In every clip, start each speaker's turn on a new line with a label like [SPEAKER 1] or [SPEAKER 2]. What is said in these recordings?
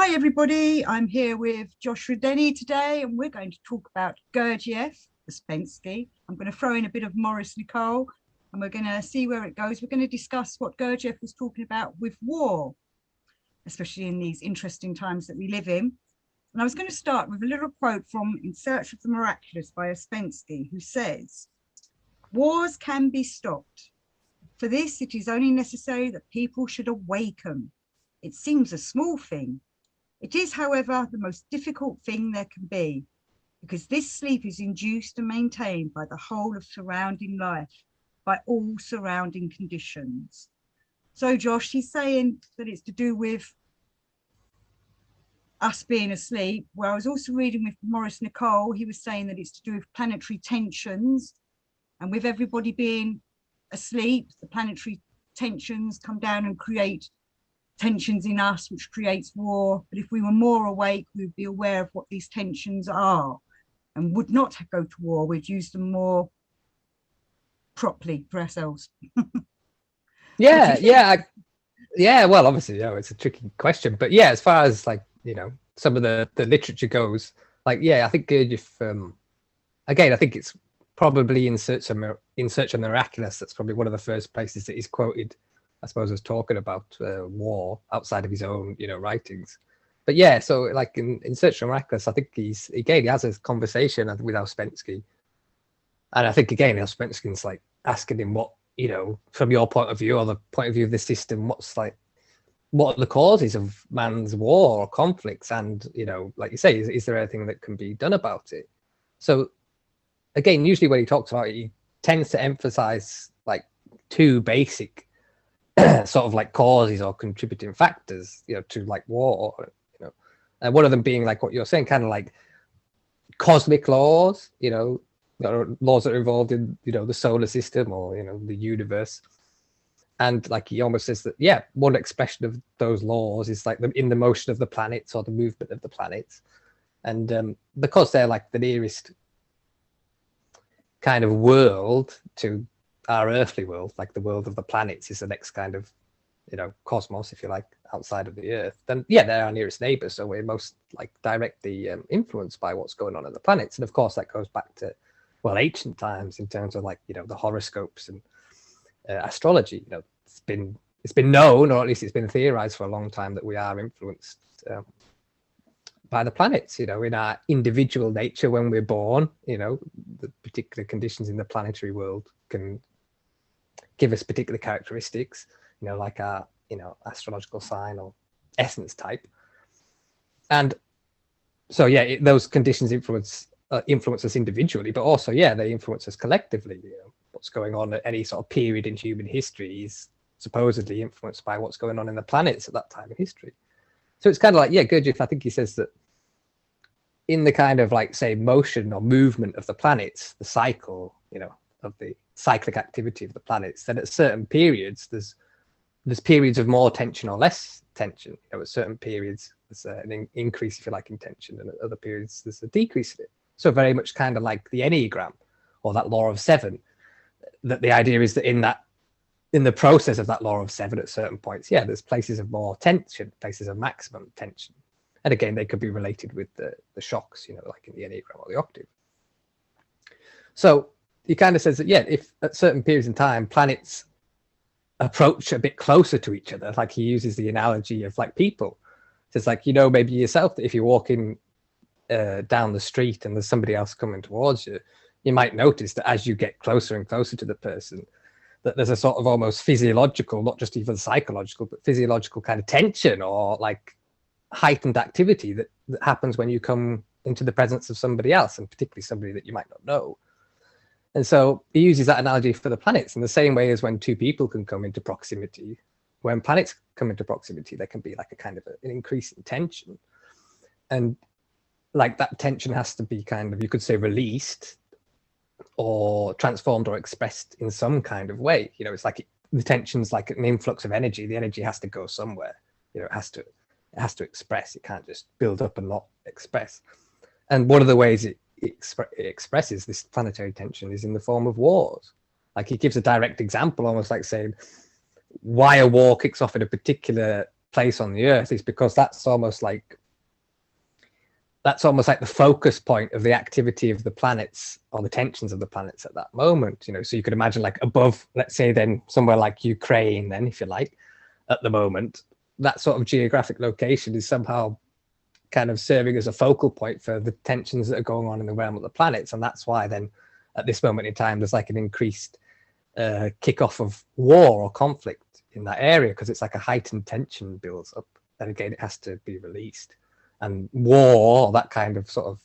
[SPEAKER 1] Hi everybody, I'm here with Joshua Denny today and we're going to talk about Gurdjieff, Ouspensky. I'm going to throw in a bit of Maurice Nicole and we're going to see where it goes. We're going to discuss what Gurdjieff was talking about with war, especially in these interesting times that we live in. And I was going to start with a little quote from In Search of the Miraculous by Ouspensky, who says, "Wars can be stopped. For this, it is only necessary that people should awaken. It seems a small thing. It is, however, the most difficult thing there can be, because this sleep is induced and maintained by the whole of surrounding life, by all surrounding conditions." So, Josh, he's saying that it's to do with us being asleep. Where I was also reading with Maurice Nicole, he was saying that it's to do with planetary tensions, and with everybody being asleep, the planetary tensions come down and create tensions in us, which creates war. But if we were more awake, we'd be aware of what these tensions are and would not go to war. We'd use them more properly for ourselves.
[SPEAKER 2] Yeah. Well, obviously, it's a tricky question, but yeah, as far as some of the literature goes, I think Gurdjieff, again, I think it's probably in Search of the Miraculous. That's probably one of the first places that he's quoted, I suppose, as talking about war outside of his own, writings. But yeah, so in Search of the Miraculous, I think he has a conversation with Ouspensky, and I think again Ouspensky's asking him what, from your point of view or the point of view of the system, what are the causes of man's war or conflicts, and like you say, is there anything that can be done about it? So again, usually when he talks about it, he tends to emphasize two basic sort of causes or contributing factors, to war, and one of them being what you're saying, kind of cosmic laws, laws that are involved in the solar system or the universe. And he almost says that one expression of those laws is in the motion of the planets or the movement of the planets, and because they're the nearest kind of world to our earthly world, the world of the planets is the next kind of cosmos, if you like, outside of the earth, then they're our nearest neighbors, so we're most directly influenced by what's going on in the planets. And of course that goes back to ancient times in terms of the horoscopes and astrology. It's been known, or at least it's been theorized for a long time, that we are influenced by the planets, in our individual nature when we're born. The particular conditions in the planetary world can give us particular characteristics, like our astrological sign or essence type. And so those conditions influence us individually, but also they influence us collectively. What's going on at any sort of period in human history is supposedly influenced by what's going on in the planets at that time in history. So it's kind of Gurdjieff, I think he says that in the kind of say motion or movement of the planets, the cycle, of the cyclic activity of the planets, then at certain periods there's periods of more tension or less tension. At certain periods there's an increase, if you like, in tension, and at other periods there's a decrease in it. So very much kind of like the Enneagram or that law of seven, that the idea is that in the process of that law of seven, at certain points, there's places of more tension, places of maximum tension. And again, they could be related with the shocks, like in the Enneagram or the octave. So he kind of says that, if at certain periods in time, planets approach a bit closer to each other, he uses the analogy of people. It's maybe yourself, that if you're walking down the street and there's somebody else coming towards you, you might notice that as you get closer and closer to the person, that there's a sort of almost physiological, not just even psychological, but physiological kind of tension or heightened activity that happens when you come into the presence of somebody else, and particularly somebody that you might not know. And so he uses that analogy for the planets in the same way as when two people can come into proximity. When planets come into proximity, there can be a kind of an increase in tension. And that tension has to be kind of, you could say, released or transformed or expressed in some kind of way. It's the tension's like an influx of energy. The energy has to go somewhere. It has to express. It can't just build up and not express. And one of the ways it expresses this planetary tension is in the form of wars. He gives a direct example, almost like saying why a war kicks off in a particular place on the Earth is because that's almost like the focus point of the activity of the planets or the tensions of the planets at that moment. So you could imagine like above, let's say then somewhere like Ukraine, then if you like, at the moment, that sort of geographic location is somehow kind of serving as a focal point for the tensions that are going on in the realm of the planets. And that's why then at this moment in time, there's like an increased kickoff of war or conflict in that area, because it's like a heightened tension builds up. And again, it has to be released. And war, or that kind of sort of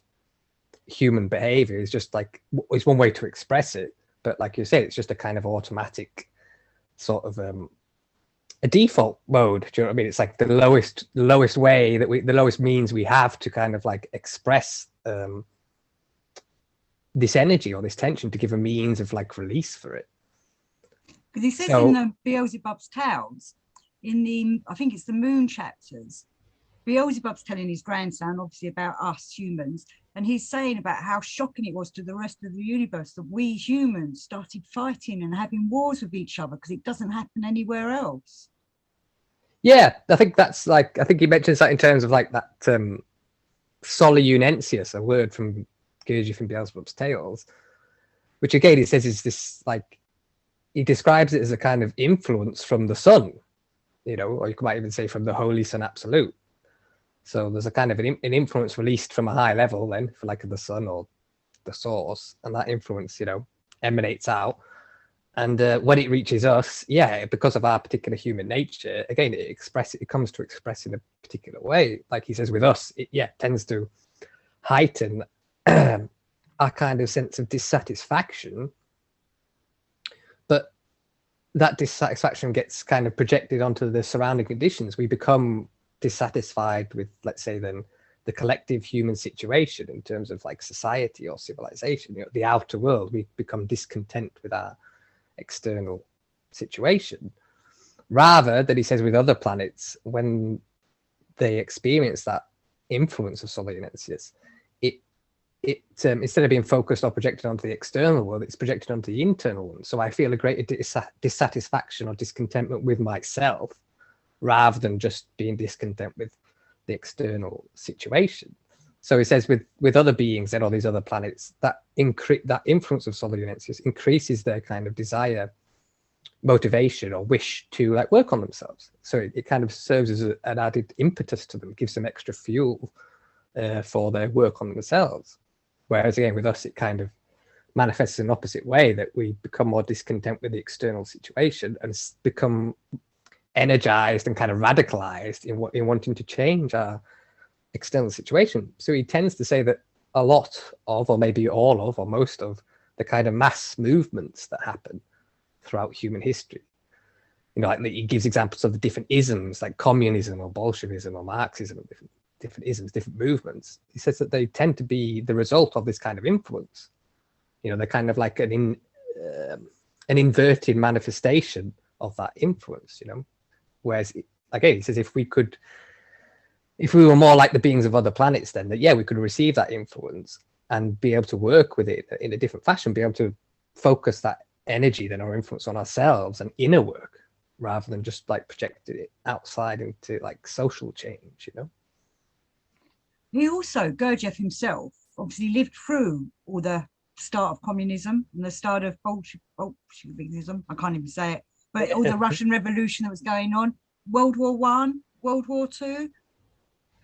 [SPEAKER 2] human behavior, is just like, it's one way to express it. But like you say, it's just a kind of automatic sort of a default mode. Do you know what I mean? It's like the lowest way that the lowest means we have to kind of like express this energy or this tension, to give a means of like release for it.
[SPEAKER 1] Because he says in the Beelzebub's Tales, I think it's the Moon chapters, Beelzebub's telling his grandson, obviously, about us humans, and he's saying about how shocking it was to the rest of the universe that we humans started fighting and having wars with each other, because it doesn't happen anywhere else.
[SPEAKER 2] Yeah, I think he mentions that in terms of like that solunensius, a word from Gurdjieff from Beelzebub's Tales, which again he says is this, like, he describes it as a kind of influence from the sun, or you might even say from the Holy Sun Absolute. So there's a kind of an influence released from a high level then, for like the sun or the source, and that influence, emanates out. And when it reaches us, because of our particular human nature, again, it comes to express in a particular way. Like he says, with us, it tends to heighten our kind of sense of dissatisfaction. But that dissatisfaction gets kind of projected onto the surrounding conditions. We become dissatisfied with, let's say then, the collective human situation in terms of like society or civilization, the outer world. We become discontent with our external situation, rather than, he says, with other planets, when they experience that influence of solunensius, it instead of being focused or projected onto the external world, it's projected onto the internal one. So I feel a greater dissatisfaction or discontentment with myself, rather than just being discontent with the external situation. So he says with other beings then, or these other planets, that influence of solunensius increases their kind of desire, motivation, or wish to like work on themselves. So it kind of serves as an added impetus to them, gives them extra fuel for their work on themselves. Whereas again, with us, it kind of manifests in an opposite way, that we become more discontent with the external situation and become energized and kind of radicalized in wanting to change our external situation. So he tends to say that a lot of, or maybe all of, or most of the kind of mass movements that happen throughout human history, like he gives examples of the different isms, like communism or Bolshevism or Marxism, or different isms, different movements. He says that they tend to be the result of this kind of influence. They're kind of like an inverted manifestation of that influence, Whereas, again, he says if we were more like the beings of other planets, then that, we could receive that influence and be able to work with it in a different fashion, be able to focus that energy then, or influence, on ourselves and inner work, rather than just like projecting it outside into like social change,
[SPEAKER 1] He also, Gurdjieff himself, obviously lived through all the start of communism and the start of Bolshevism. I can't even say it. But all the Russian Revolution that was going on, World War I, World War II,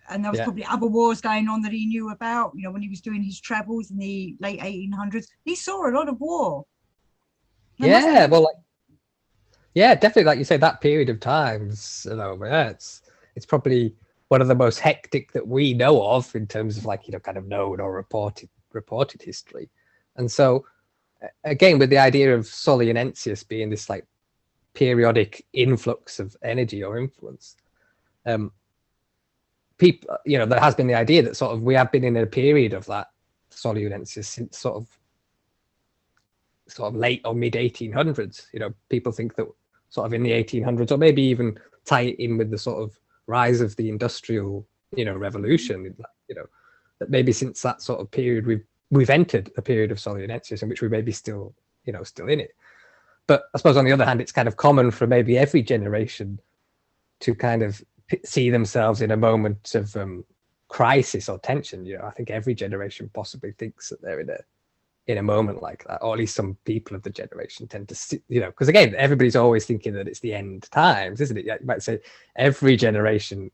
[SPEAKER 1] and there was probably other wars going on that he knew about, when he was doing his travels in the late 1800s. He saw a lot of war.
[SPEAKER 2] Definitely, like you say, that period of time, it's probably one of the most hectic that we know of in terms of like, kind of known or reported history. And so, again, with the idea of solunensius being this like periodic influx of energy or influence, people, there has been the idea that sort of we have been in a period of that solunensius since sort of late or mid 1800s. People think that sort of in the 1800s, or maybe even tie it in with the sort of rise of the industrial revolution, that maybe since that sort of period we've entered a period of solunensius in which we may be still in it. But I suppose on the other hand, it's kind of common for maybe every generation to kind of see themselves in a moment of crisis or tension. I think every generation possibly thinks that they're in a moment like that, or at least some people of the generation tend to see, because again, everybody's always thinking that it's the end times, isn't it? You might say every generation,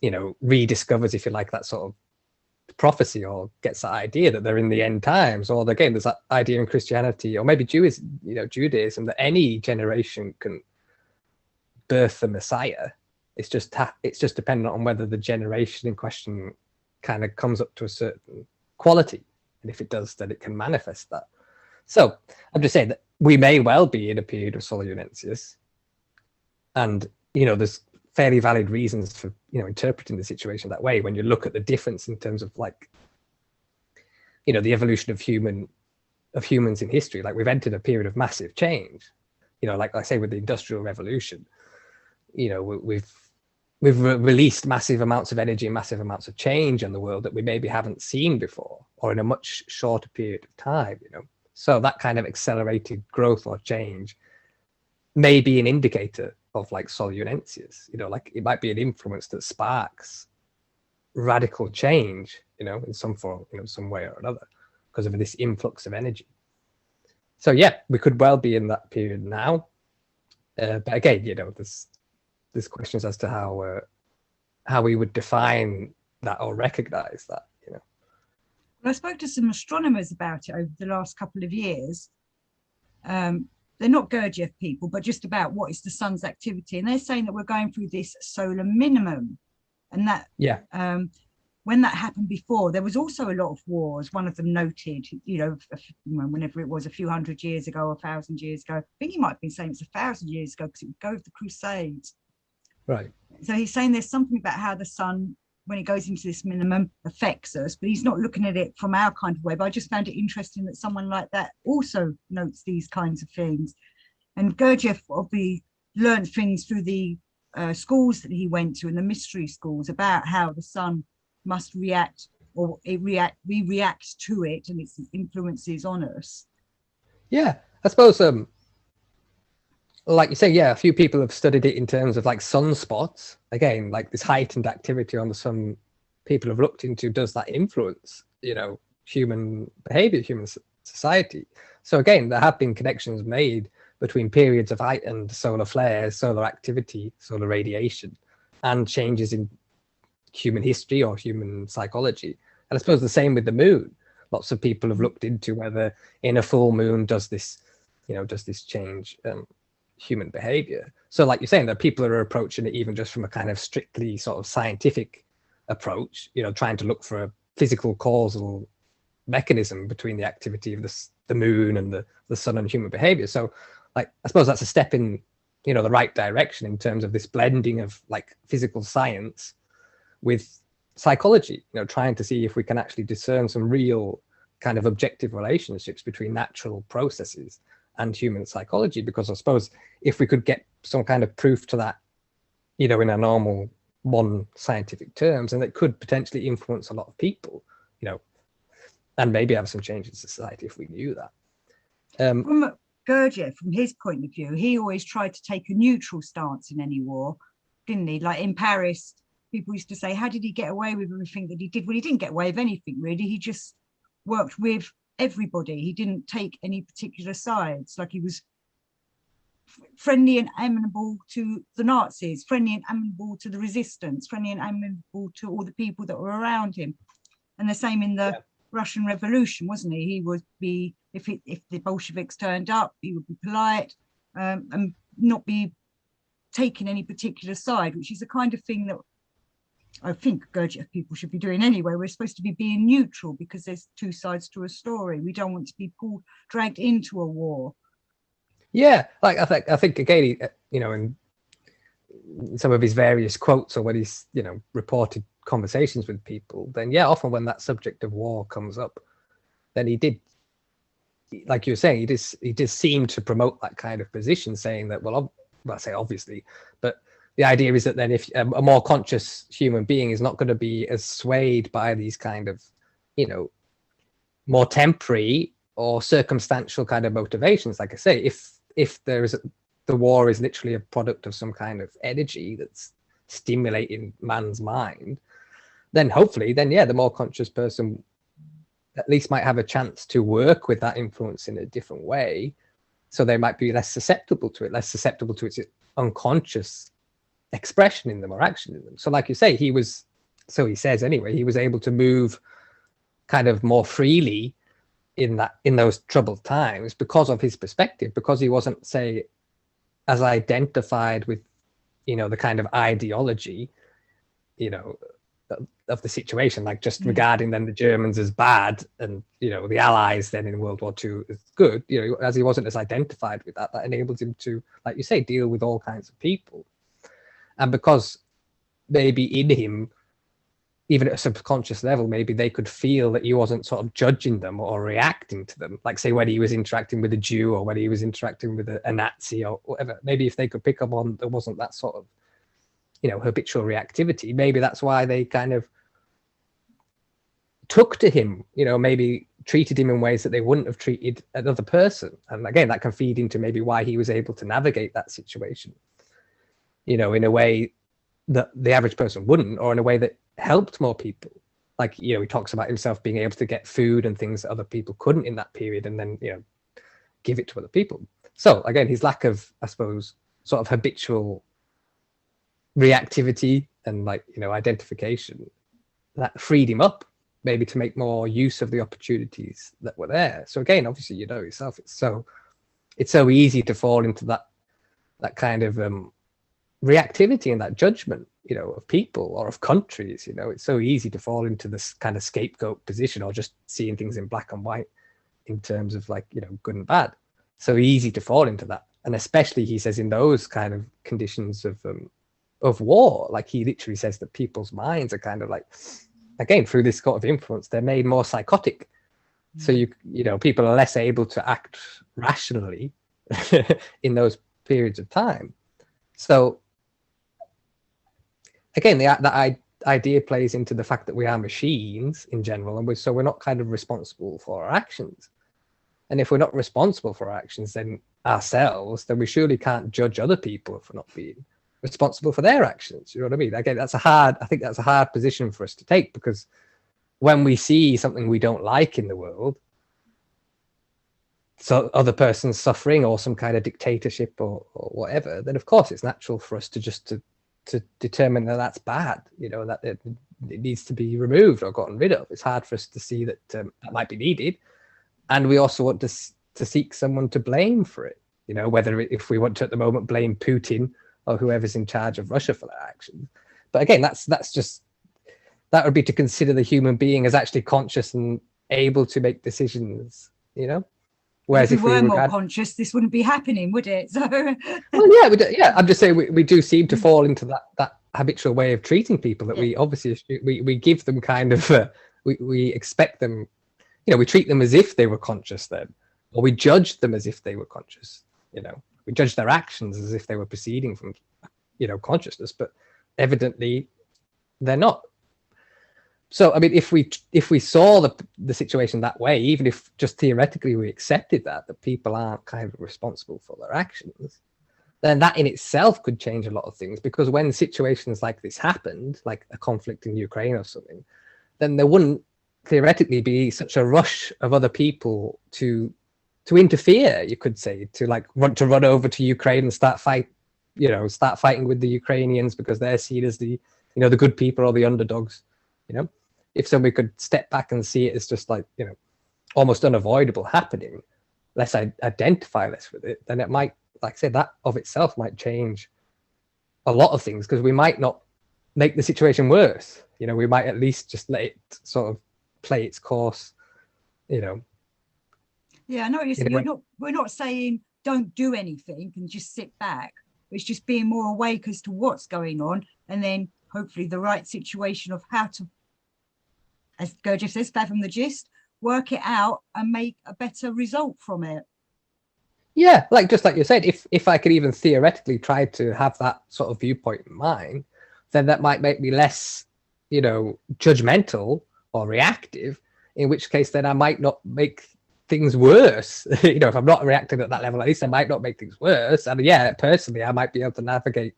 [SPEAKER 2] rediscovers, if you like, that sort of prophecy, or gets that idea that they're in the end times. Or again, there's that idea in Christianity, or maybe Judaism, that any generation can birth the Messiah. It's just dependent on whether the generation in question kind of comes up to a certain quality, and if it does, then it can manifest that. So I'm just saying that we may well be in a period of solunensis, and there's fairly valid reasons for interpreting the situation that way when you look at the difference in terms of the evolution of humans in history. Like, we've entered a period of massive change, like I say with the Industrial Revolution. We've released massive amounts of energy and massive amounts of change in the world that we maybe haven't seen before, or in a much shorter period of time. So that kind of accelerated growth or change may be an indicator of solunensis. Like, it might be an influence that sparks radical change, in some form, some way or another, because of this influx of energy. So yeah, we could well be in that period now. But again, there's questions as to how we would define that or recognize that.
[SPEAKER 1] Well, I spoke to some astronomers about it over the last couple of years. They're not Gurdjieff people, but just about what is the sun's activity. And they're saying that we're going through this solar minimum. And that when that happened before, there was also a lot of wars. One of them noted, whenever it was, a few hundred years ago, 1,000 years ago. I think he might have been saying it's 1,000 years ago, because it would go with the Crusades.
[SPEAKER 2] Right.
[SPEAKER 1] So he's saying there's something about how the sun, when it goes into this minimum, affects us, but he's not looking at it from our kind of way. But I just found it interesting that someone like that also notes these kinds of things. And Gurdjieff obviously learned things through the schools that he went to, and the mystery schools, about how the sun must react, or we react to it and its influences on us.
[SPEAKER 2] Yeah, I suppose like you say, a few people have studied it in terms of sunspots. Again, this heightened activity on the sun, people have looked into, does that influence, human behavior, human society? So again, there have been connections made between periods of heightened solar flares, solar activity, solar radiation, and changes in human history or human psychology. And I suppose the same with the moon. Lots of people have looked into whether in a full moon does this change human behavior. So like you're saying, that people are approaching it even just from a kind of strictly sort of scientific approach, trying to look for a physical causal mechanism between the activity of the moon and the sun and human behavior. So I suppose that's a step in the right direction in terms of this blending of physical science with psychology, trying to see if we can actually discern some real kind of objective relationships between natural processes and human psychology. Because I suppose if we could get some kind of proof to that, in a normal modern scientific terms, and it could potentially influence a lot of people, and maybe have some change in society if we knew that.
[SPEAKER 1] From Gurdjieff, from his point of view, he always tried to take a neutral stance in any war, didn't he? Like in Paris, people used to say, how did he get away with everything that he did? Well, he didn't get away with anything, really. He just worked with everybody. He didn't take any particular sides. He was friendly and amenable to the Nazis, friendly and amenable to the resistance, friendly and amenable to all the people that were around him. And the same in the Russian Revolution, wasn't he? He would be, if the Bolsheviks turned up, he would be polite and not be taking any particular side, which is the kind of thing that I think Gurdjieff people should be doing anyway. We're supposed to be being neutral, because there's two sides to a story. We don't want to be dragged into a war. Yeah,
[SPEAKER 2] I think again, in some of his various quotes, or when he's reported conversations with people, then often when that subject of war comes up, then he did, like you were saying, he did seem to promote that kind of position, saying that, I say obviously, but the idea is that then if a more conscious human being is not going to be as swayed by these kind of, more temporary or circumstantial kind of motivations. Like I say, if the war is literally a product of some kind of energy that's stimulating man's mind, then hopefully, the more conscious person at least might have a chance to work with that influence in a different way. So they might be less susceptible to its unconscious expression in them or action in them. So like you say, so he says anyway, he was able to move kind of more freely in those troubled times because of his perspective, because he wasn't, say, as identified with, the kind of ideology, of the situation, like just regarding then the Germans as bad and, the Allies then in World War II as good, as he wasn't as identified with that enabled him to, like you say, deal with all kinds of people. And because maybe in him, even at a subconscious level, maybe they could feel that he wasn't sort of judging them or reacting to them. Like say when he was interacting with a Jew or when he was interacting with a Nazi or whatever, maybe if they could pick up on there wasn't that sort of, habitual reactivity, maybe that's why they kind of took to him, maybe treated him in ways that they wouldn't have treated another person. And again, that can feed into maybe why he was able to navigate that situation, in a way that the average person wouldn't, or in a way that helped more people. Like, he talks about himself being able to get food and things that other people couldn't in that period, and then, give it to other people. So again, his lack of, I suppose, sort of habitual reactivity and identification, that freed him up maybe to make more use of the opportunities that were there. So again, obviously, yourself, it's so easy to fall into that kind of reactivity and that judgment, of people or of countries. It's so easy to fall into this kind of scapegoat position, or just seeing things in black and white in terms of good and bad. So easy to fall into that. And especially, he says, in those kind of conditions of war, like he literally says that people's minds are kind of like, again, through this sort of influence, they're made more psychotic. So people are less able to act rationally in those periods of time. So again, that idea plays into the fact that we are machines in general, and we're not kind of responsible for our actions. And if we're not responsible for our actions, then ourselves, then we surely can't judge other people for not being responsible for their actions. You know what I mean? Again, I think that's a hard position for us to take, because when we see something we don't like in the world, so other person's suffering or some kind of dictatorship or whatever, then of course it's natural for us to just to determine that that's bad, that it needs to be removed or gotten rid of. It's hard for us to see that that might be needed. And we also want to seek someone to blame for it, whether if we want to at the moment blame Putin or whoever's in charge of Russia for their actions. But again, that would be to consider the human being as actually conscious and able to make decisions, Whereas
[SPEAKER 1] if we were more conscious, this wouldn't be happening, would it? So
[SPEAKER 2] well, I'm just saying we do seem to fall into that habitual way of treating people that we obviously we give them kind of we expect them, we treat them as if they were conscious then, or we judge them as if they were conscious. We judge their actions as if they were proceeding from consciousness, but evidently they're not. So I mean, if we saw the situation that way, even if just theoretically we accepted that people aren't kind of responsible for their actions, then that in itself could change a lot of things. Because when situations like this happened, like a conflict in Ukraine or something, then there wouldn't theoretically be such a rush of other people to interfere, you could say, to run over to Ukraine and start fighting with the Ukrainians because they're seen as the the good people or the underdogs. If somebody could step back and see it as just almost unavoidable happening, let's identify less with it, then it might, like I said, that of itself might change a lot of things, because we might not make the situation worse. We might at least just let it sort of play its course. Yeah,
[SPEAKER 1] I know what you're saying. We're not saying don't do anything and just sit back. It's just being more awake as to what's going on, and then hopefully the right situation of how to, as Gurdjieff says, fathom the gist, work it out and make a better result from it.
[SPEAKER 2] Yeah, just like you said, if I could even theoretically try to have that sort of viewpoint in mind, then that might make me less, judgmental or reactive, in which case then I might not make things worse. If I'm not reacting at that level, at least I might not make things worse. And personally, I might be able to navigate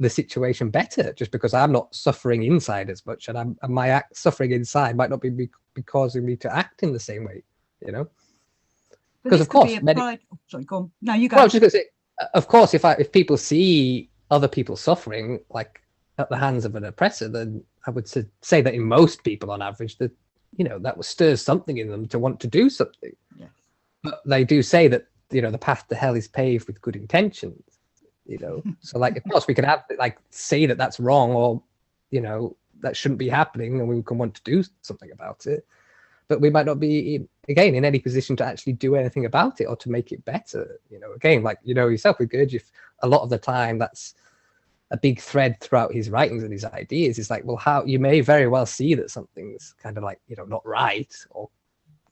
[SPEAKER 2] the situation better just because I'm not suffering inside as much, and my suffering inside might not be causing me to act in the same way, you know.
[SPEAKER 1] Because of course, sorry, go on. No, you go.
[SPEAKER 2] Well, I was just going to say, of course, if people see other people suffering like at the hands of an oppressor, then I would say that in most people, on average, that that stirs something in them to want to do something.
[SPEAKER 1] Yes.
[SPEAKER 2] But they do say that the path to hell is paved with good intentions. So like, of course, we can have say that that's wrong, or that shouldn't be happening, and we can want to do something about it. But we might not be, again, in any position to actually do anything about it or to make it better. Again, like yourself with Gurdjieff, a lot of the time that's a big thread throughout his writings and his ideas. Is like, well, how you may very well see that something's kind of like not right or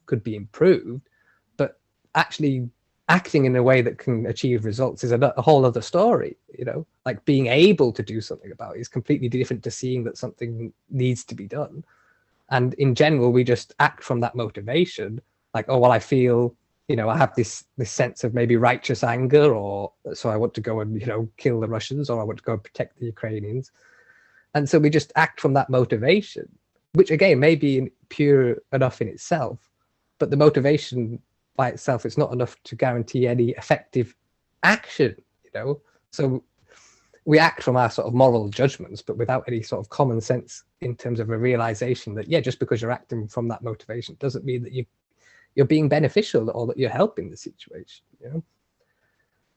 [SPEAKER 2] could be improved, but actually acting in a way that can achieve results is a whole other story. Like being able to do something about it is completely different to seeing that something needs to be done. And in general, we just act from that motivation, like, oh, well, I feel, I have this sense of maybe righteous anger, or so I want to go and, kill the Russians, or I want to go and protect the Ukrainians. And so we just act from that motivation, which again, may be pure enough in itself, but the motivation by itself is not enough to guarantee any effective action, So we act from our sort of moral judgments, but without any sort of common sense in terms of a realization that, just because you're acting from that motivation doesn't mean that you're being beneficial or that you're helping the situation.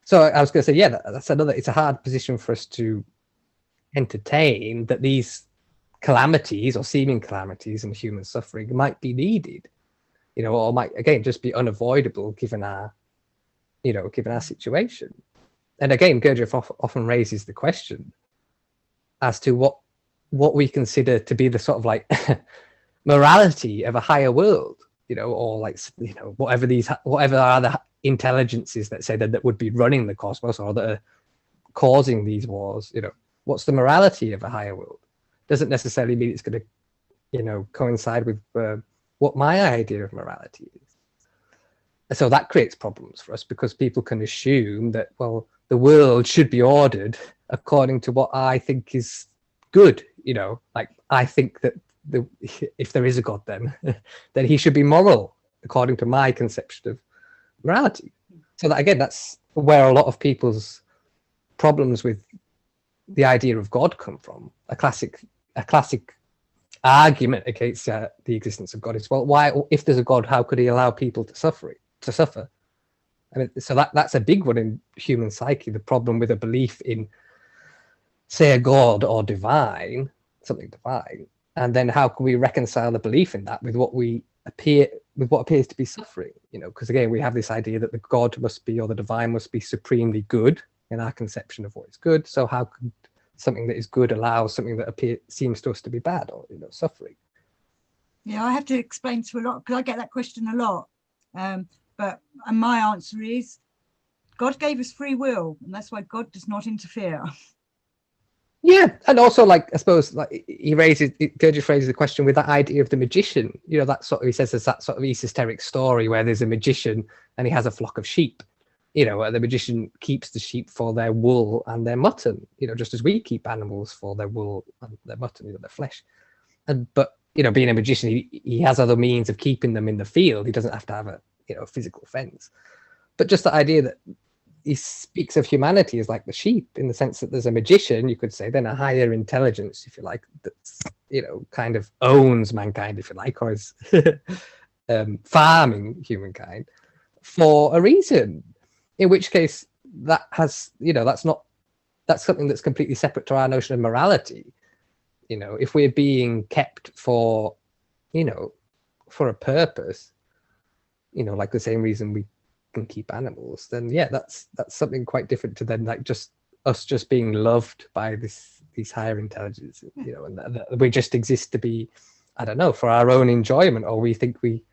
[SPEAKER 2] So I was going to say, that's another. It's a hard position for us to entertain, that these calamities or seeming calamities and human suffering might be needed, or might again just be unavoidable given our situation. And again, Gurdjieff often raises the question as to what we consider to be the sort of like morality of a higher world, or like, whatever are the intelligences that say that would be running the cosmos or that are causing these wars. What's the morality of a higher world? Doesn't necessarily mean it's going to, coincide with what my idea of morality is. So that creates problems for us because people can assume that, well, the world should be ordered according to what I think is good. Like I think that if there is a God, then he should be moral according to my conception of morality. So that again, that's where a lot of people's problems with the idea of God come from. A classic argument against the existence of God is, well, why, if there's a God, how could he allow people to suffer? I mean, so that's a big one in human psyche, the problem with a belief in, say, a God or something divine, and then how can we reconcile the belief in that with what appears to be suffering? Because again, we have this idea that the God must be, or the divine must be, supremely good in our conception of what is good. So how could something that is good allow something that seems to us to be bad, or suffering?
[SPEAKER 1] Yeah, I have to explain to a lot, because I get that question a lot. But my answer is, God gave us free will, and that's why God does not interfere.
[SPEAKER 2] Yeah, and also, like, I suppose, like, Gurdjieff raises the question with that idea of the magician. That sort of, he says there's that sort of esoteric story where there's a magician and he has a flock of sheep. The magician keeps the sheep for their wool and their mutton. Just as we keep animals for their wool and their mutton, their flesh. But being a magician, he has other means of keeping them in the field. He doesn't have to have a physical fence. But just the idea that he speaks of humanity as like the sheep, in the sense that there's a magician, you could say, then a higher intelligence, if you like, that's kind of owns mankind, if you like, or is farming humankind for a reason. In which case, that has that's something that's completely separate to our notion of morality. If we're being kept for for a purpose, like the same reason we can keep animals, then that's something quite different to then, like, just us just being loved by these higher intelligences, and that we just exist to be, I don't know, for our own enjoyment, or we think we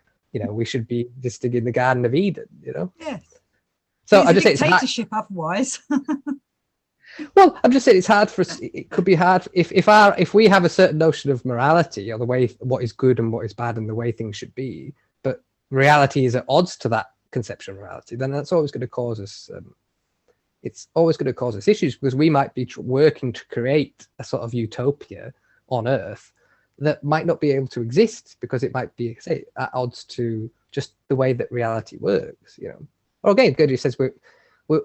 [SPEAKER 2] should be existing in the Garden of Eden,
[SPEAKER 1] Yes.
[SPEAKER 2] So I just say it's
[SPEAKER 1] dictatorship otherwise.
[SPEAKER 2] Well, I'm just saying it's hard for us. It could be hard if we have a certain notion of morality, or the way what is good and what is bad and the way things should be, but reality is at odds to that conception of morality, then that's always going to cause us it's always going to cause us issues, because we might be working to create a sort of utopia on Earth that might not be able to exist, because it might be, say, at odds to just the way that reality works, you know. Or again, Gurdjieff says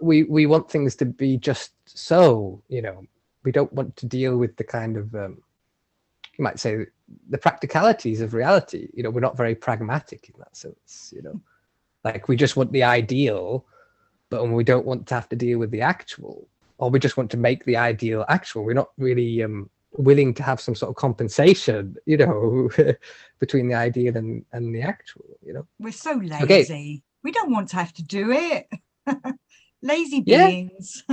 [SPEAKER 2] we want things to be just so, you know, we don't want to deal with the kind of, you might say, the practicalities of reality. You know, we're not very pragmatic in that sense, you know. Like, we just want the ideal, but we don't want to have to deal with the actual, or we just want to make the ideal actual. We're not really willing to have some sort of compensation, you know, between the ideal and the actual, you know.
[SPEAKER 1] We're so lazy. We don't want to have to do it. Lazy beings.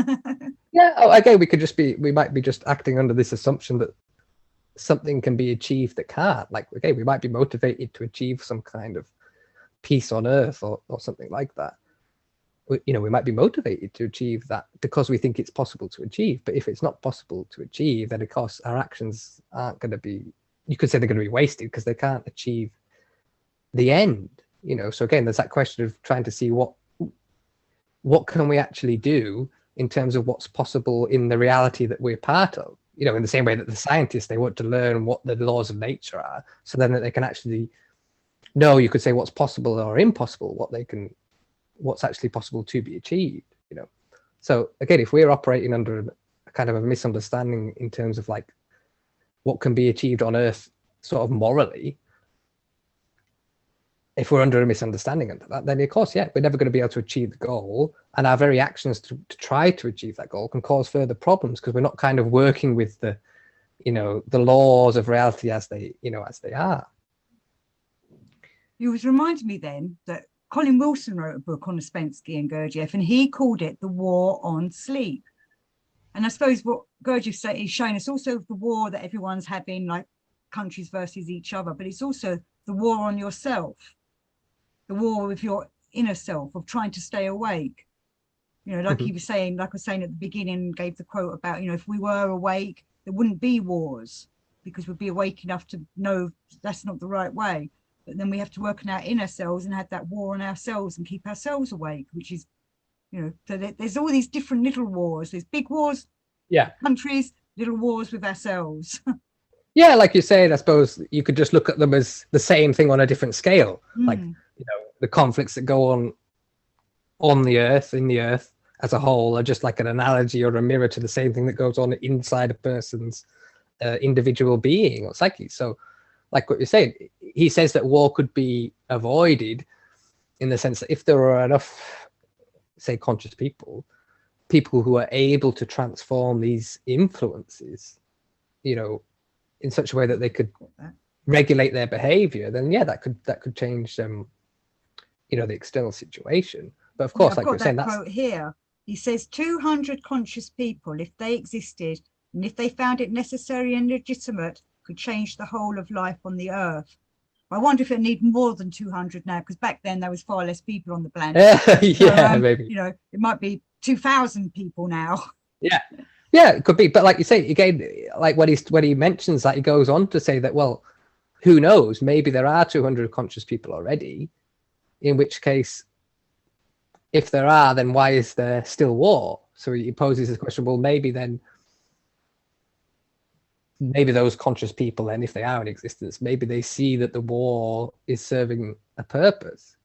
[SPEAKER 2] Yeah. Oh, again, we might be just acting under this assumption that something can be achieved that can't. Like, okay, we might be motivated to achieve some kind of peace on Earth or something like that. You know, we might be motivated to achieve that because we think it's possible to achieve. But if it's not possible to achieve, then of course our actions aren't going to be, you could say they're going to be wasted, because they can't achieve the end, you know. So again, there's that question of trying to see what can we actually do in terms of what's possible in the reality that we're part of, you know, in the same way that the scientists, they want to learn what the laws of nature are, so then that they can actually know, you could say, what's possible or impossible, what's actually possible to be achieved, you know. So again, if we're operating under a kind of a misunderstanding in terms of like what can be achieved on Earth sort of morally, if we're under a misunderstanding under that, then of course, yeah, we're never going to be able to achieve the goal, and our very actions to try to achieve that goal can cause further problems, because we're not kind of working with the, you know, the laws of reality as they, you know, as they are.
[SPEAKER 1] You was reminding me then that Colin Wilson wrote a book on Ouspensky and Gurdjieff, and he called it The War on Sleep. And I suppose what Gurdjieff said is showing us also the war that everyone's having, like countries versus each other, but it's also the war on yourself, the war with your inner self, of trying to stay awake. You know, like he was saying, like I was saying at the beginning, gave the quote about, you know, if we were awake, there wouldn't be wars, because we'd be awake enough to know that's not the right way. But then we have to work on our inner selves and have that war on ourselves and keep ourselves awake, which is, you know, so there's all these different little wars. There's big wars, countries, little wars with ourselves.
[SPEAKER 2] Yeah, like you're saying, I suppose you could just look at them as the same thing on a different scale. Like, you know, the conflicts that go on the Earth, in the Earth as a whole, are just like an analogy or a mirror to the same thing that goes on inside a person's individual being or psyche. So, like what you're saying, he says that war could be avoided in the sense that if there are enough, say, conscious people who are able to transform these influences, you know, in such a way that they could regulate their behavior, then yeah, that could change you know, the external situation. But of course, like you're saying, that's quote
[SPEAKER 1] here. He says 200 conscious people, if they existed and if they found it necessary and legitimate, could change the whole of life on the Earth. I wonder if it need more than 200 now, because back then there was far less people on the planet.
[SPEAKER 2] Yeah, so, maybe.
[SPEAKER 1] You know, it might be 2,000 people now.
[SPEAKER 2] Yeah, it could be. But like you say, again, like when he mentions that, he goes on to say that, well, who knows? Maybe there are 200 conscious people already. In which case, if there are, then why is there still war? So he poses the question: well, maybe those conscious people, then, if they are in existence, maybe they see that the war is serving a purpose.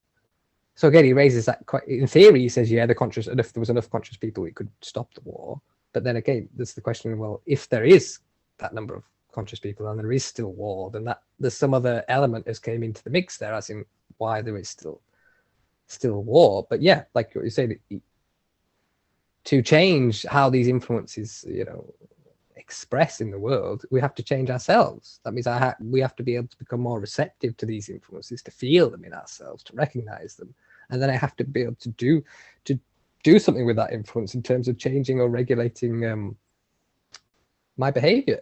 [SPEAKER 2] So again, he raises that in theory. He says, yeah, if there was enough conscious people, it could stop the war. But then again, there's the question: well, if there is that number of conscious people and there is still war, then there's some other element has came into the mix there, as in why there is still war. But yeah, like what you said, to change how these influences, you know, express in the world, we have to change ourselves. That means we have to be able to become more receptive to these influences, to feel them in ourselves, to recognize them, and then I have to be able to do something with that influence in terms of changing or regulating my behavior.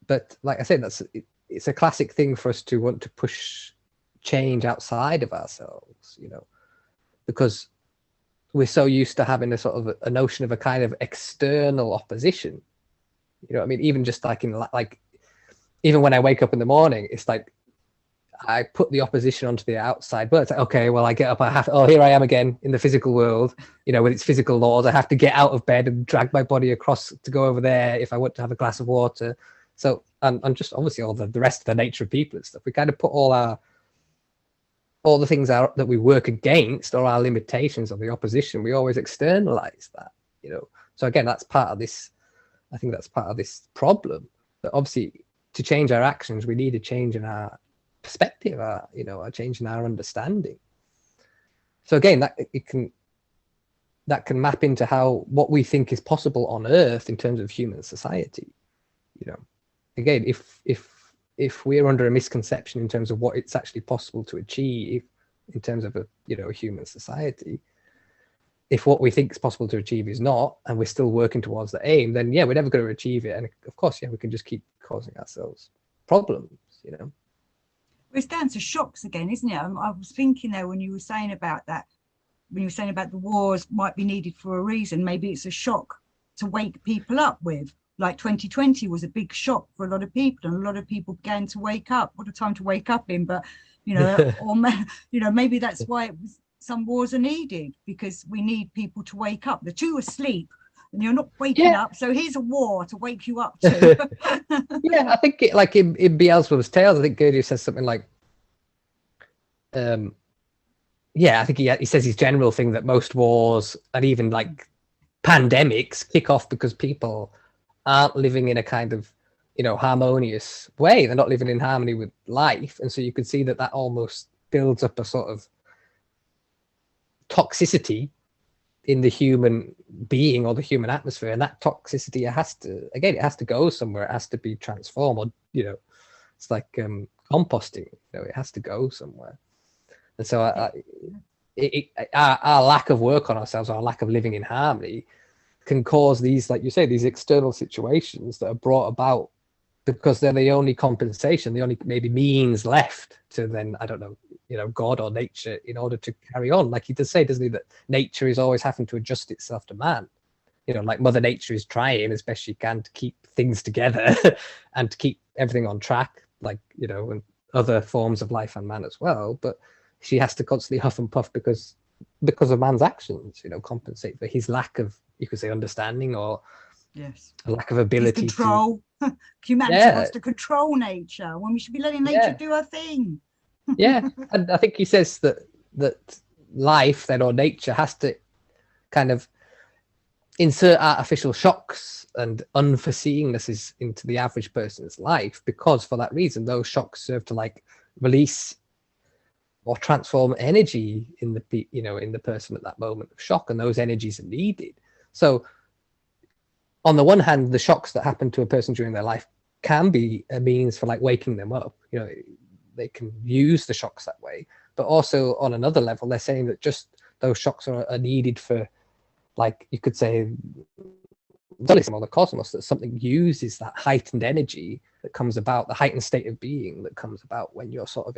[SPEAKER 2] But like I said, it's a classic thing for us to want to push change outside of ourselves, you know, because we're so used to having a sort of a notion of a kind of external opposition. You know what I mean? Even just like even when I wake up in the morning, it's like I put the opposition onto the outside. But it's like, okay, well, I get up, here I am again in the physical world, with its physical laws. I have to get out of bed and drag my body across to go over there if I want to have a glass of water. So, and just obviously all the rest of the nature of people and stuff. We kind of put all the things out that we work against, or our limitations or the opposition, we always externalize that, So again, that's part of this. I think that's part of this problem. But obviously, to change our actions, we need a change in our perspective, a change in our understanding. So again, that can map into what we think is possible on Earth in terms of human society. Again, if we're under a misconception in terms of what it's actually possible to achieve in terms of a human society, if what we think is possible to achieve is not, and we're still working towards the aim, then we're never going to achieve it. And of course, we can just keep causing ourselves problems,
[SPEAKER 1] It's down to shocks again, isn't it? I was thinking there when you were saying about that, when you were saying about the wars might be needed for a reason, maybe it's a shock to wake people up with. Like 2020 was a big shock for a lot of people, and a lot of people began to wake up. What a time to wake up in, but or maybe that's why some wars are needed, because we need people to wake up. They're too asleep and you're not waking up, so here's a war to wake you up to.
[SPEAKER 2] I think like in Beelzebub's Tales, I think Gurdjieff says something like, I think he says his general thing that most wars and even like pandemics kick off because people aren't living in a kind of harmonious way. They're not living in harmony with life, and so you can see that almost builds up a sort of toxicity in the human being or the human atmosphere, and that toxicity it has to go somewhere. It has to be transformed, or it's like composting. It has to go somewhere. And so our lack of work on ourselves, our lack of living in harmony, can cause these, like you say, these external situations that are brought about because they're the only compensation, the only maybe means left to then, I don't know, God or nature in order to carry on. Like he does say, doesn't he, that nature is always having to adjust itself to man. Like Mother Nature is trying as best she can to keep things together and to keep everything on track, like, and other forms of life and man as well. But she has to constantly huff and puff because of man's actions, compensate for his lack of, you could say, understanding or a lack of ability
[SPEAKER 1] his control. Humanity wants to control nature when we should be letting nature do her thing.
[SPEAKER 2] And I think he says that life then, or nature, has to kind of insert artificial shocks and unforeseennesses into the average person's life, because for that reason those shocks serve to like release or transform energy in the person at that moment of shock, and those energies are needed. So on the one hand, the shocks that happen to a person during their life can be a means for like waking them up. They can use the shocks that way. But also on another level, they're saying that just those shocks are needed for, like, you could say, or the cosmos, that something uses that heightened energy that comes about, the heightened state of being that comes about when you're sort of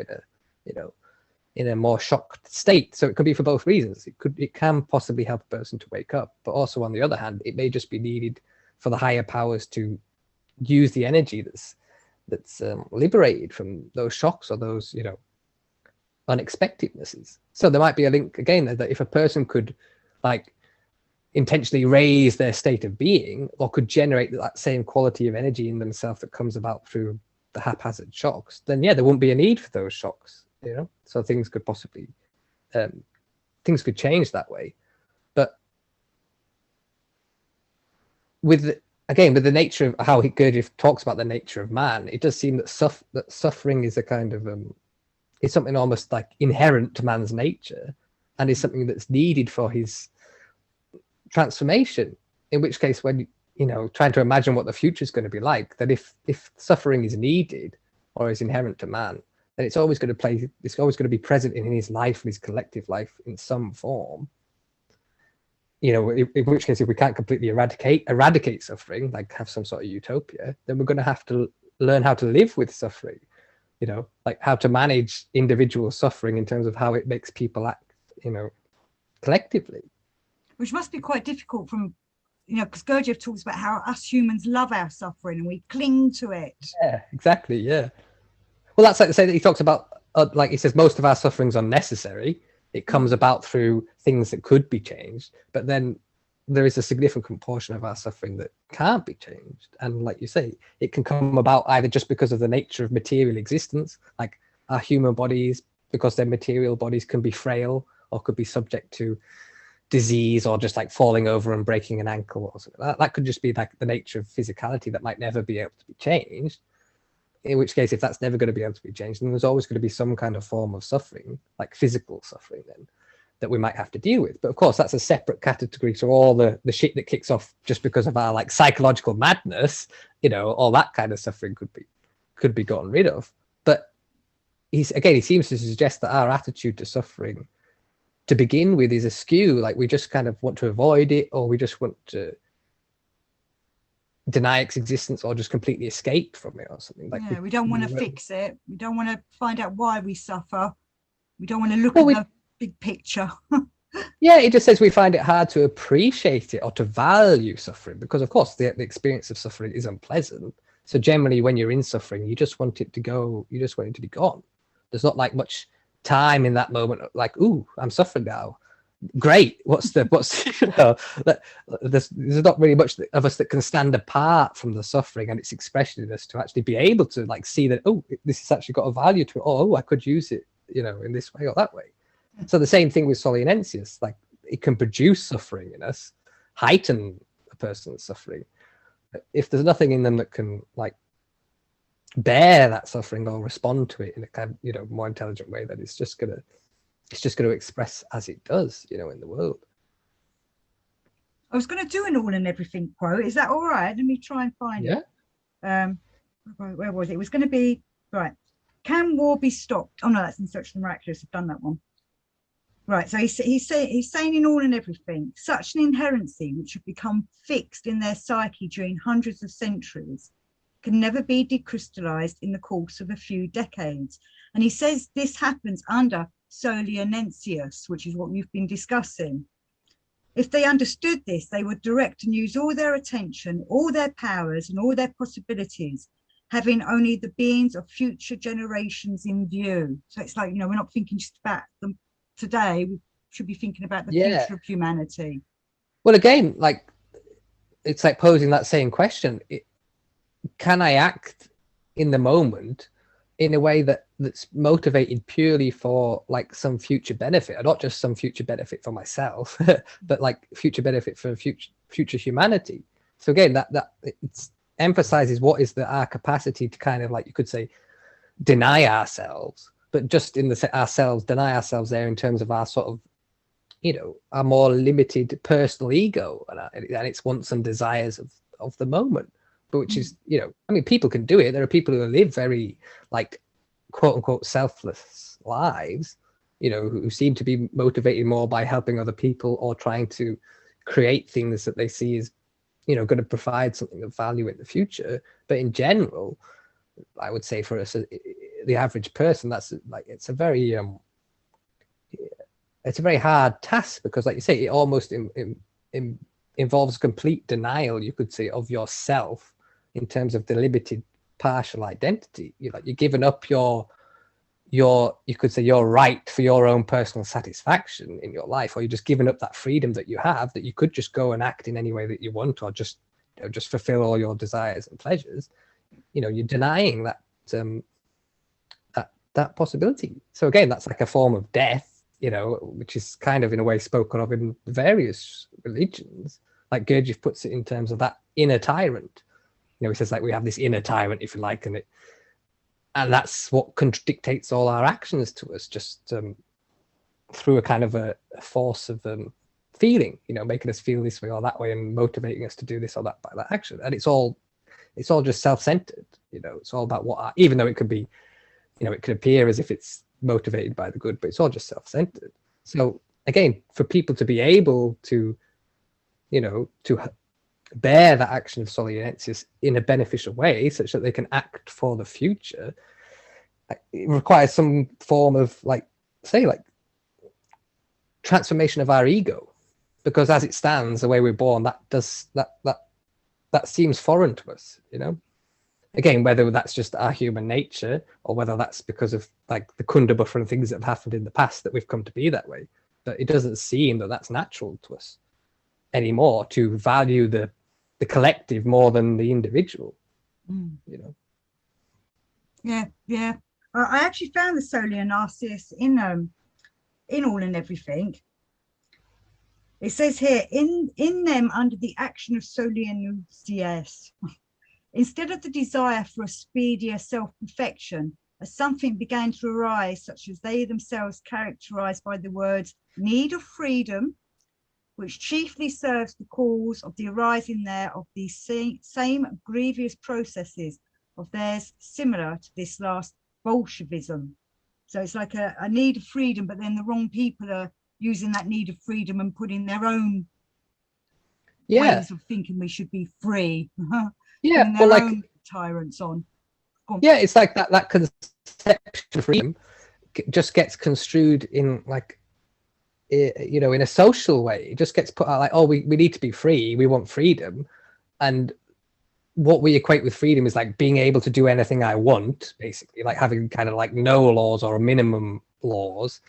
[SPEAKER 2] in a more shocked state. So it could be for both reasons. It can possibly help a person to wake up, but also on the other hand, it may just be needed for the higher powers to use the energy that's liberated from those shocks or those unexpectednesses. So there might be a link again that if a person could like intentionally raise their state of being, or could generate that same quality of energy in themselves that comes about through the haphazard shocks, then there wouldn't be a need for those shocks. So things could possibly things could change that way. But with the nature of how Gurdjieff talks about the nature of man, it does seem that suffering is a kind of it's something almost like inherent to man's nature, and is something that's needed for his transformation. In which case, when trying to imagine what the future is going to be like, that if suffering is needed or is inherent to man, then it's always going to be present in his life, in his collective life, in some form. In which case, if we can't completely eradicate suffering, like have some sort of utopia, then we're going to have to learn how to live with suffering. Like how to manage individual suffering in terms of how it makes people act, collectively.
[SPEAKER 1] Which must be quite difficult from, because Gurdjieff talks about how us humans love our suffering and we cling to it.
[SPEAKER 2] Yeah, exactly. Yeah. Well, that's like to say that he talks about like he says, most of our suffering's unnecessary. It comes about through things that could be changed, but then there is a significant portion of our suffering that can't be changed. And like you say, it can come about either just because of the nature of material existence, like our human bodies, because their material bodies can be frail or could be subject to disease or just like falling over and breaking an ankle or something. That could just be like the nature of physicality that might never be able to be changed. In which case, if that's never going to be able to be changed, then there's always going to be some kind of form of suffering, like physical suffering then, that we might have to deal with. But of course, that's a separate category to all the shit that kicks off just because of our like psychological madness, you know, all that kind of suffering could be gotten rid of. But he seems to suggest that our attitude to suffering to begin with is askew. Like we just kind of want to avoid it, or we just want to deny its existence, or just completely escape from it or something. Like
[SPEAKER 1] we don't want to fix it. We don't want to find out why we suffer. We don't want to look at the big picture.
[SPEAKER 2] Yeah, it just says we find it hard to appreciate it or to value suffering, because of course the experience of suffering is unpleasant. So generally when you're in suffering, you just want it to go, you just want it to be gone. There's not like much time in that moment, like, ooh, I'm suffering now. Great. What's you know, there's not really much of us that can stand apart from the suffering and its expression in us to actually be able to like see that, oh, this has actually got a value to it. Oh, I could use it, you know, in this way or that way. So the same thing with Solianensius, like it can produce suffering in us, heighten a person's suffering. If there's nothing in them that can like bear that suffering or respond to it in a kind of, you know, more intelligent way, that it's just gonna express as it does, you know, in the world.
[SPEAKER 1] I was going to do an all and everything quote. Is that all right? Let me try and find it. Where was it? It was going to be, right. Can war be stopped? Oh no, that's in Search for the Miraculous. I've done that one. Right. So he's saying in all and everything, such an inherency which have become fixed in their psyche during hundreds of centuries can never be decrystallized in the course of a few decades. And he says this happens under Solianensius, which is what we've been discussing. If they understood this, they would direct and use all their attention, all their powers, and all their possibilities, having only the beings of future generations in view. So it's like, you know, we're not thinking just about them today, we should be thinking about the future of humanity.
[SPEAKER 2] Well, again, like it's like posing that same question. Can I act in the moment in a way that's motivated purely for like some future benefit, or not just some future benefit for myself, but like future benefit for future humanity? So again, that it emphasizes what is our capacity to kind of, like you could say, deny ourselves, but just in deny ourselves there in terms of our sort of, you know, our more limited personal ego and its wants and desires of the moment. But which is, you know, I mean, people can do it. There are people who live very like quote unquote selfless lives, you know, who seem to be motivated more by helping other people or trying to create things that they see as, you know, going to provide something of value in the future. But in general, I would say for us, the average person, that's like, it's a very hard task, because like you say, it almost involves complete denial, you could say, of yourself in terms of the limited partial identity. You're giving up your you could say your right for your own personal satisfaction in your life, or you're just giving up that freedom that you have, that you could just go and act in any way that you want, or just, you know, just fulfill all your desires and pleasures. You know, you're denying that that possibility. So again, that's like a form of death, you know, which is kind of in a way spoken of in various religions. Like Gurdjieff puts it in terms of that inner tyrant. You know, he says like we have this inner tyrant, if you like, and that's what dictates all our actions to us, just through a kind of a force of feeling, you know, making us feel this way or that way and motivating us to do this or that by that action. And it's all just self-centered, you know. It's all about even though it could be, you know, it could appear as if it's motivated by the good, but it's all just self-centered. So again, for people to be able to, you know, to bear that action of Solianensius in a beneficial way, such that they can act for the future, it requires some form of, like, say, like transformation of our ego, because as it stands, the way we're born, that seems foreign to us, you know. again, whether that's just our human nature or whether that's because of like the Kundabuffer and things that have happened in the past that we've come to be that way. But it doesn't seem that that's natural to us anymore, to value the collective more than the individual. You know.
[SPEAKER 1] Yeah. I actually found the Solar Narcissus in All and Everything. It says here, in them, under the action of Solar Narcissus, instead of the desire for a speedier self-perfection, as something began to arise, such as they themselves characterized by the words need of freedom, which chiefly serves the cause of the arising there of these same grievous processes of theirs similar to this last Bolshevism. So it's like a need of freedom, but then the wrong people are using that need of freedom and putting their own ways of thinking we should be free.
[SPEAKER 2] Yeah,
[SPEAKER 1] their own tyrants on.
[SPEAKER 2] Yeah, it's like that conception of freedom just gets construed in like, you know, in a social way. It just gets put out like, oh, we need to be free, we want freedom. And what we equate with freedom is like being able to do anything I want, basically, like having kind of like no laws or a minimum laws.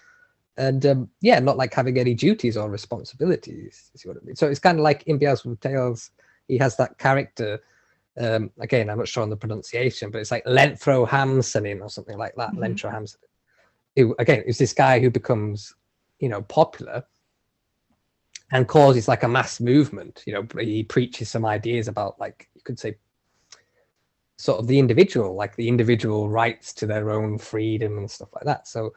[SPEAKER 2] And yeah, not like having any duties or responsibilities. You see what I mean? So it's kind of like in Beelzebub Tales, he has that character. Again, I'm not sure on the pronunciation, but it's like Lenthro Hamsonin or something like that. Lenthro Hamsonin. Who again is this guy who becomes, you know, popular and causes like a mass movement. You know, he preaches some ideas about, like, you could say, sort of the individual, like the individual rights to their own freedom and stuff like that. So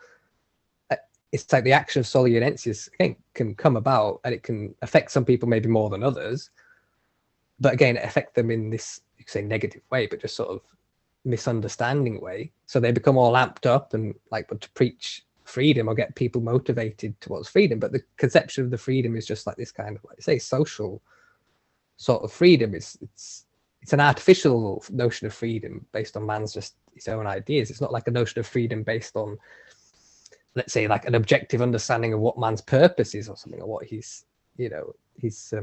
[SPEAKER 2] it's like the action of Solianensis can come about, and it can affect some people maybe more than others. But again, it affects them in this, you could say, negative way, but just sort of misunderstanding way. So they become all amped up and like, but to preach freedom or get people motivated towards freedom. But the conception of the freedom is just like this kind of, like, say, social sort of freedom. It's an artificial notion of freedom based on man's just his own ideas. It's not like a notion of freedom based on, let's say, like an objective understanding of what man's purpose is or something, or what he's, you know, he's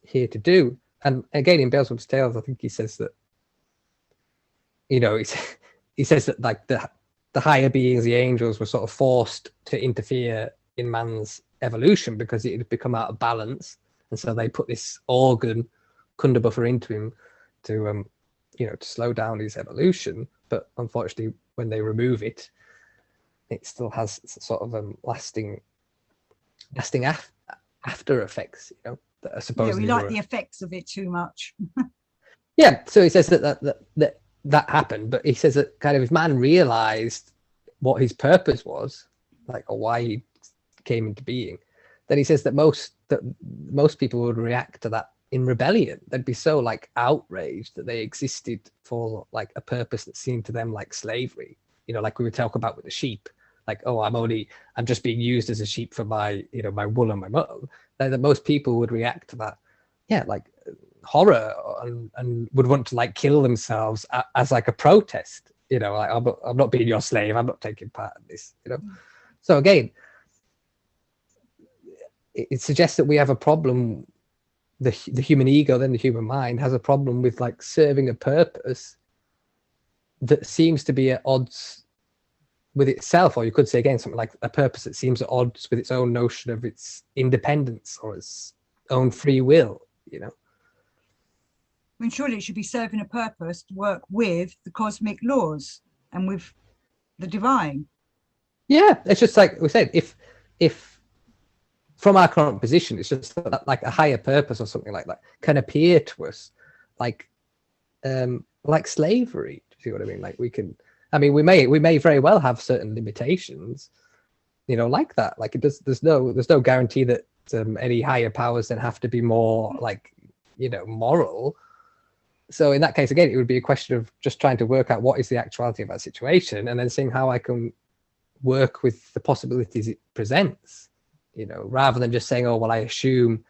[SPEAKER 2] here to do. And again, in Beelzebub's Tales, I think he says that, you know, he says that like the higher beings, the angels, were sort of forced to interfere in man's evolution because it had become out of balance, and so they put this organ, Kundabuffer, into him to, you know, to slow down his evolution. But unfortunately, when they remove it, it still has sort of lasting after effects, you know. That I suppose
[SPEAKER 1] we like the effects of it too much.
[SPEAKER 2] Yeah, so he says that happened, but he says that kind of if man realized what his purpose was, like, or why he came into being, then he says that most people would react to that in rebellion. They'd be so like outraged that they existed for like a purpose that seemed to them like slavery. You know, like we would talk about with the sheep. Like, oh, I'm just being used as a sheep for my, you know, my wool and my mutton. That most people would react to that, yeah, like horror, and would want to like kill themselves as like a protest. You know, like, I'm not being your slave. I'm not taking part in this. You know, so again, it suggests that we have a problem. The human ego, then the human mind, has a problem with like serving a purpose that seems to be at odds with itself, or you could say again something like a purpose that seems at odds with its own notion of its independence or its own free will, you know.
[SPEAKER 1] I mean, surely it should be serving a purpose to work with the cosmic laws and with the divine. Yeah,
[SPEAKER 2] it's just like we said, if from our current position, it's just that, like a higher purpose or something like that can appear to us like slavery. Do you see what I mean? Like we may very well have certain limitations, you know, like that. Like there's no guarantee that any higher powers then have to be more like, you know, moral. So in that case, again, it would be a question of just trying to work out what is the actuality of that situation, and then seeing how I can work with the possibilities it presents, you know, rather than just saying, oh, well, I assume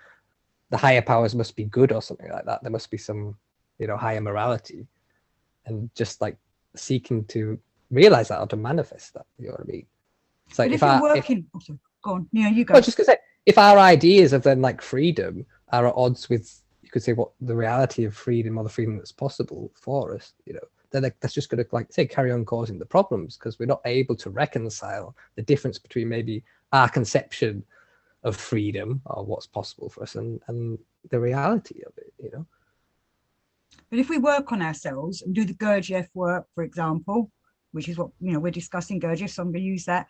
[SPEAKER 2] the higher powers must be good or something like that. There must be some, you know, higher morality, and just like seeking to realize that or to manifest that. You know what I mean?
[SPEAKER 1] So if you're working, go on. Yeah, you go.
[SPEAKER 2] I was just gonna say, if our ideas of then like freedom are at odds with, you could say, what the reality of freedom or the freedom that's possible for us, you know, then that's just going to, like say, carry on causing the problems, because we're not able to reconcile the difference between maybe our conception of freedom or what's possible for us and the reality of it, you know.
[SPEAKER 1] But if we work on ourselves and do the Gurdjieff work, for example, which is what, you know, we're discussing Gurdjieff, so I'm going to use that,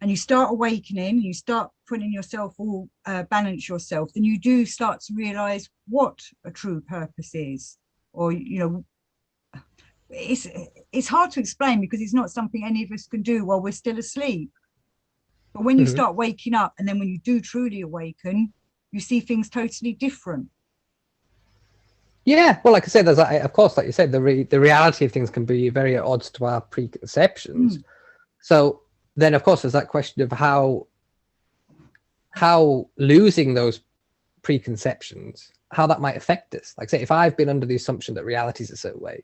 [SPEAKER 1] and you start awakening, you start putting yourself all, balance yourself, then you do start to realize what a true purpose is. Or, you know, it's hard to explain because it's not something any of us can do while we're still asleep. But when you start waking up, and then when you do truly awaken, you see things totally different.
[SPEAKER 2] Yeah, well, like I said, there's, of course, like you said, the reality of things can be very at odds to our preconceptions. So then, of course, there's that question of how losing those preconceptions, how that might affect us. Like, say, if I've been under the assumption that reality is a certain way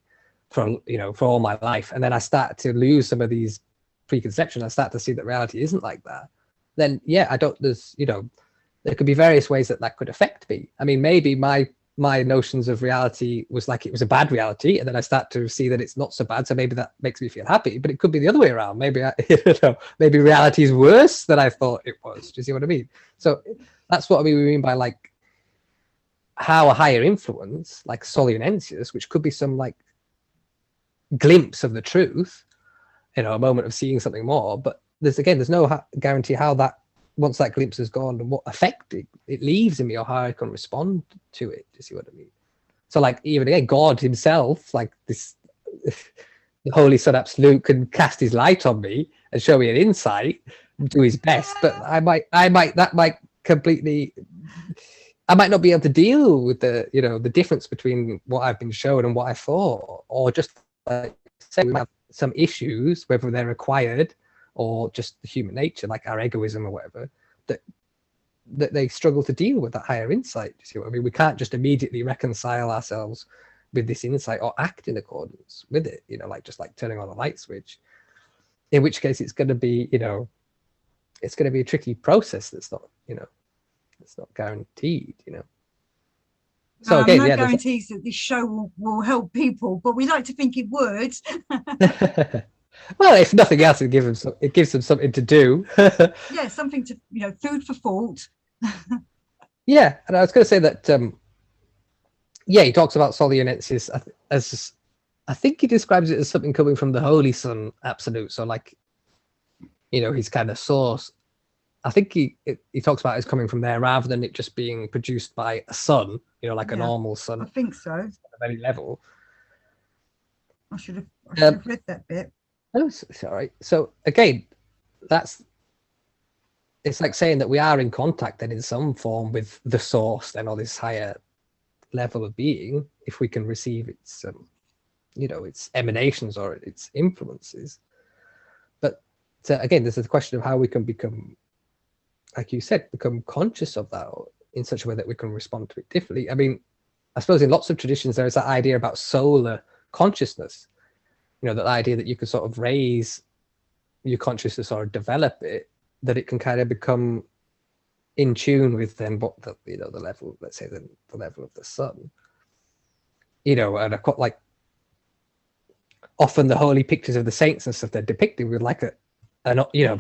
[SPEAKER 2] for all my life, and then I start to lose some of these preconceptions, I start to see that reality isn't like that, then yeah, there could be various ways that could affect me. I mean, maybe my notions of reality was like it was a bad reality, and then I start to see that it's not so bad, so maybe that makes me feel happy. But it could be the other way around. Maybe maybe reality is worse than I thought it was. Do you see what I mean? So that's what we mean by like how a higher influence, like Solianensis, which could be some like glimpse of the truth, a moment of seeing something more, but there's no guarantee how that, once that glimpse has gone, and what effect it leaves in me, or how I can respond to it. Do you see what I mean? So like, even again, God himself, like this, the Holy Son Absolute, can cast his light on me and show me an insight, do his best, but I might not be able to deal with the difference between what I've been shown and what I thought, or just like say we have some issues, whether they're acquired or just the human nature, like our egoism or whatever, that they struggle to deal with that higher insight. You see what I mean? We can't just immediately reconcile ourselves with this insight or act in accordance with it, like just like turning on a light switch, in which case it's going to be, it's going to be a tricky process that's not, it's not guaranteed, So
[SPEAKER 1] No,
[SPEAKER 2] again,
[SPEAKER 1] no
[SPEAKER 2] yeah,
[SPEAKER 1] guarantees that this show will help people, but we like to think it would.
[SPEAKER 2] Well, if nothing else, it gives them something to do.
[SPEAKER 1] Yeah, something to, food for thought.
[SPEAKER 2] Yeah, and I was going to say that, he talks about Solianensis as, I think he describes it as something coming from the Holy Son Absolute. So like, his kind of source. I think he talks about it as coming from there rather than it just being produced by a sun, like a normal sun.
[SPEAKER 1] I think so.
[SPEAKER 2] At any level.
[SPEAKER 1] I should have read that bit.
[SPEAKER 2] Oh, it's all right. So again, it's like saying that we are in contact then in some form with the source then, or this higher level of being, if we can receive its, its emanations or its influences. But again, there's a question of how we can become, like you said, become conscious of that in such a way that we can respond to it differently. I mean, I suppose in lots of traditions, there is that idea about solar consciousness, that idea that you can sort of raise your consciousness or develop it, that it can kind of become in tune with then what the level, let's say the level of the sun, and I've got like often the holy pictures of the saints and stuff, they're depicted with like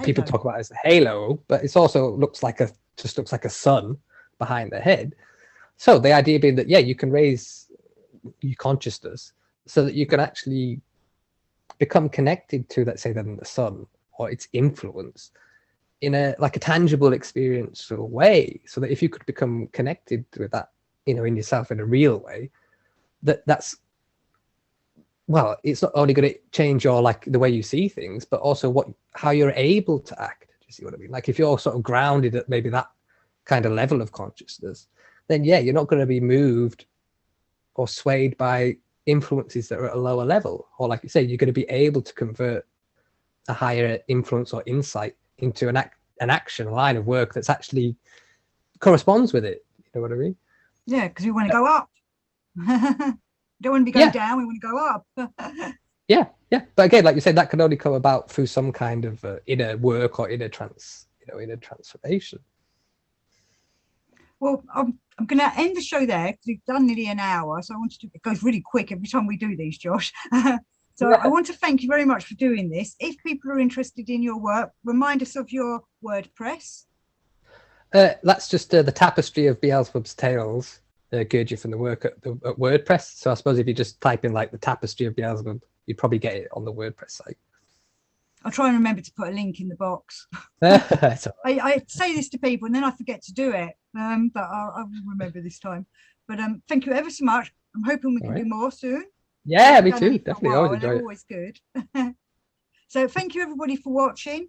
[SPEAKER 2] people talk about it as a halo, but it's also looks like a sun behind their head. So the idea being that you can raise your consciousness so that you can actually become connected to, let's say, then the sun or its influence in a tangible experiential way, so that if you could become connected with that, in yourself in a real way, that's it's not only going to change your the way you see things, but also how you're able to act. Do you see what I mean? Like if you're sort of grounded at maybe that kind of level of consciousness, then you're not going to be moved or swayed by influences that are at a lower level, or like you say, you're going to be able to convert a higher influence or insight into an action, a line of work that's actually corresponds with it. You know what I mean?
[SPEAKER 1] Yeah, because we want to go up. Don't want to be going down, we want to go up.
[SPEAKER 2] yeah. But again, like you said, that can only come about through some kind of inner work or inner transformation.
[SPEAKER 1] Well, I'm going to end the show there because we've done nearly an hour. So I wanted to, it goes really quick every time we do these, Josh. So I want to thank you very much for doing this. If people are interested in your work, remind us of your WordPress.
[SPEAKER 2] That's just the Tapestry of Beelzebub's Tales, Gurdjieff and the work at WordPress. So I suppose if you just type in like the Tapestry of Beelzebub, you'd probably get it on the WordPress site.
[SPEAKER 1] I'll try and remember to put a link in the box. I say this to people and then I forget to do it, but I will remember this time. But thank you ever so much. I'm hoping we can do more soon.
[SPEAKER 2] Yeah, me too. Definitely.
[SPEAKER 1] Always enjoy it. Always good. So thank you everybody for watching.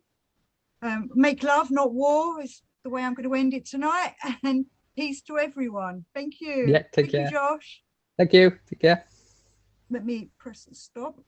[SPEAKER 1] Make love, not war is the way I'm going to end it tonight. And peace to everyone. Thank you.
[SPEAKER 2] Yeah, take care.
[SPEAKER 1] Thank you, Josh.
[SPEAKER 2] Thank you. Take care.
[SPEAKER 1] Let me press stop.